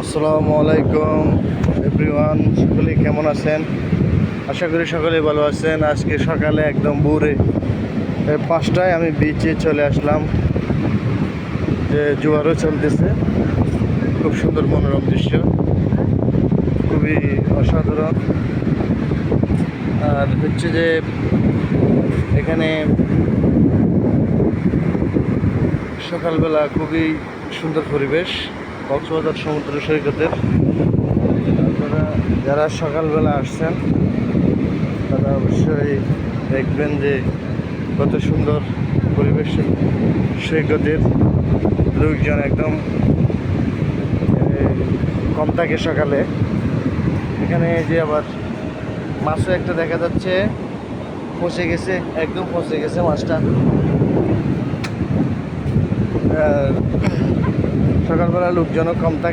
আসসালামু আলাইকুম এভরিওয়ান, সকলে কেমন আছেন? আশা করি সকলেই ভালো আছেন। আজকে সকালে একদম ভোরে 5টায় আমি বিচে চলে আসলাম। যে জোয়ারও চলতেছে, খুব সুন্দর মনোরম দৃশ্য, খুবই অসাধারণ। আর হচ্ছে যে এখানে সকালবেলা খুবই সুন্দর পরিবেশ কক্সবাজার সমুদ্র সৈকতের। আপনারা যারা সকালবেলা আসছেন তারা অবশ্যই দেখবেন যে কত সুন্দর পরিবেশ সৈকতের। লোকজন একদম কম থাকে সকালে। এখানে যে আবার মাছও একটা দেখা যাচ্ছে, ফসে গেছে, একদম ফসে গেছে মাছটা। সকালবেলা লোকজনও কম থাকে।